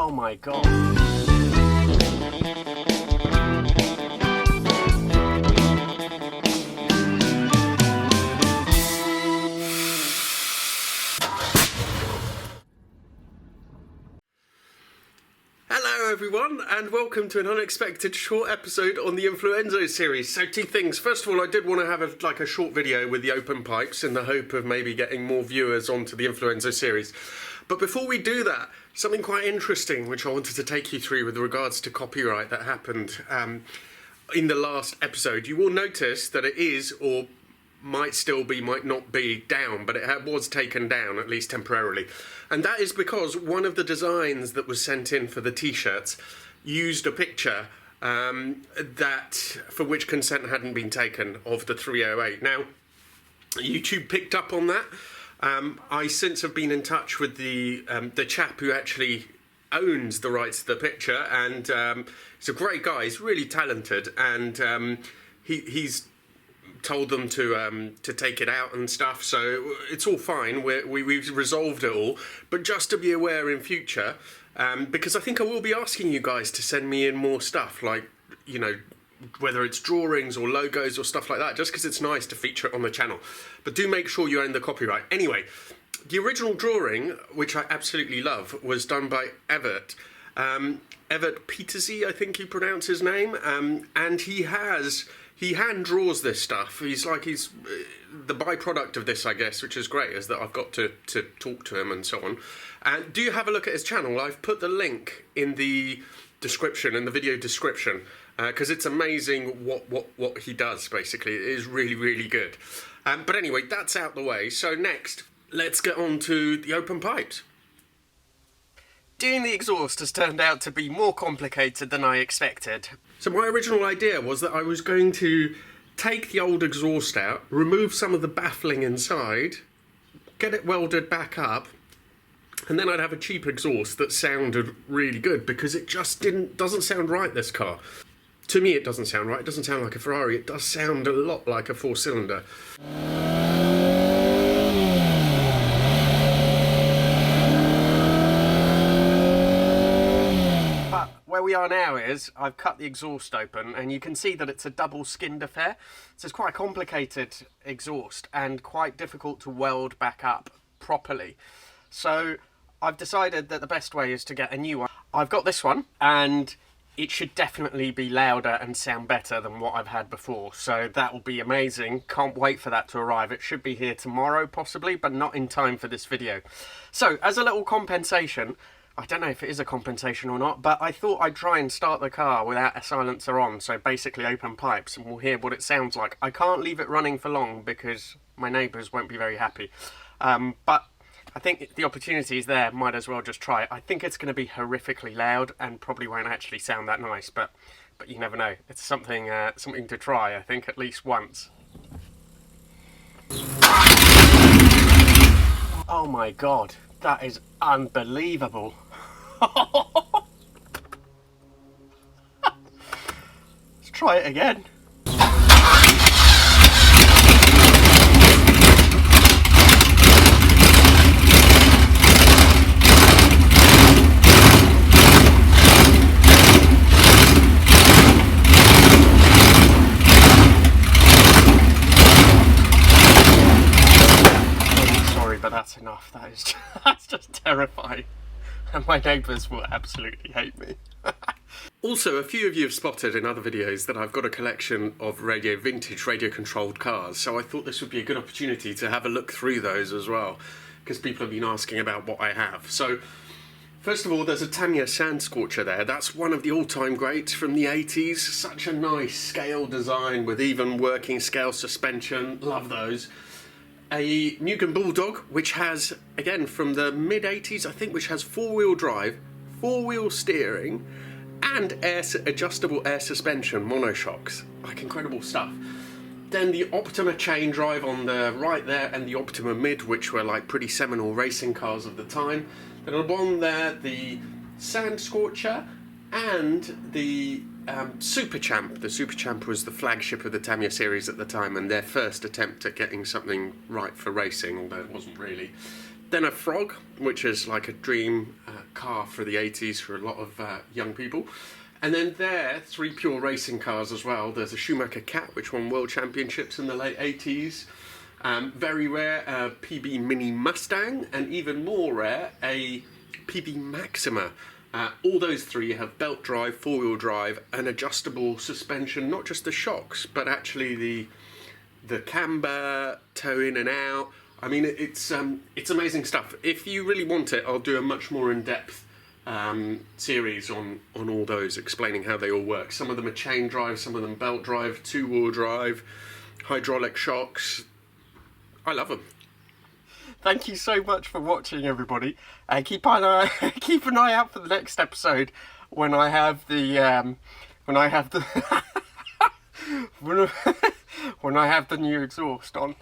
Oh my god. Hello everyone, and welcome to an unexpected short episode on the Influenzo series. So two things. First of all, I did want to have a short video with the open pipes in the hope of maybe getting more viewers onto the Influenzo series. But before we do that, something quite interesting which I wanted to take you through with regards to copyright that happened in the last episode. You will notice that it is, or might still be, might not be, down, but it was taken down, at least temporarily. And that is because one of the designs that was sent in for the t-shirts used a picture for which consent hadn't been taken of the 308. Now, YouTube picked up on that. I since have been in touch with the chap who actually owns the rights to the picture, and he's a great guy. He's really talented, and he's told them to take it out and stuff, so it's all fine. We've resolved it all, but just to be aware in future, because I think I will be asking you guys to send me in more stuff, like, you know, whether it's drawings or logos or stuff like that, just because it's nice to feature it on the channel. But do make sure you own the copyright. Anyway, the original drawing, which I absolutely love, was done by Evert. Evert Petersy, I think you pronounce his name, and he hand draws this stuff. He's the byproduct of this, I guess, which is great, is that I've got to talk to him and so on. And do have a look at his channel. I've put the link in the description, in the video description, because it's amazing what he does, basically. It is really, really good. But anyway, that's out the way. So next, let's get on to the open pipes. Doing the exhaust has turned out to be more complicated than I expected. So my original idea was that I was going to take the old exhaust out, remove some of the baffling inside, get it welded back up, and then I'd have a cheap exhaust that sounded really good, because it just doesn't sound right, this car. To me, it doesn't sound right. It doesn't sound like a Ferrari. It does sound a lot like a four-cylinder. But where we are now is, I've cut the exhaust open, and you can see that it's a double-skinned affair. So it's quite a complicated exhaust, and quite difficult to weld back up properly. So I've decided that the best way is to get a new one. I've got this one, and it should definitely be louder and sound better than what I've had before, so that will be amazing. Can't wait for that to arrive. It should be here tomorrow possibly, but not in time for this video. So as a little compensation, I don't know if it is a compensation or not, but I thought I'd try and start the car without a silencer on, so basically open pipes, and we'll hear what it sounds like. I can't leave it running for long because my neighbours won't be very happy, but I think the opportunity is there, might as well just try it. I think it's going to be horrifically loud and probably won't actually sound that nice, but you never know. It's something to try, I think, at least once. Oh my god, that is unbelievable. Let's try it again. That's enough. That's just terrifying, and my neighbours will absolutely hate me. Also, a few of you have spotted in other videos that I've got a collection of vintage radio controlled cars, so I thought this would be a good opportunity to have a look through those as well, because people have been asking about what I have. So first of all, there's a Tamiya Sandscorcher there. That's one of the all-time greats from the 80s. Such a nice scale design with even working scale suspension. Love those. A Newcomb Bulldog, which has, again, from the mid-80s, I think, which has four-wheel drive, four-wheel steering, and adjustable air suspension, monoshocks. Like, incredible stuff. Then the Optima chain drive on the right there, and the Optima Mid, which were like pretty seminal racing cars of the time. Then on the bottom there, the Sandscorcher, and the Super Champ. The Super Champ was the flagship of the Tamiya series at the time, and their first attempt at getting something right for racing, although it wasn't really. Then a Frog, which is like a dream car for the 80s for a lot of young people. And then there, 3 pure racing cars as well. There's a Schumacher Cat, which won world championships in the late 80s. Very rare, a PB Mini Mustang, and even more rare, a PB Maxima. All those 3 have belt drive, 4-wheel drive, and adjustable suspension, not just the shocks, but actually the camber, toe in and out. I mean, it's amazing stuff. If you really want it, I'll do a much more in-depth series on all those, explaining how they all work. Some of them are chain drive, some of them belt drive, 2-wheel drive, hydraulic shocks. I love them. Thank you so much for watching, everybody. Keep an eye out for the next episode when I have the when I have the new exhaust on.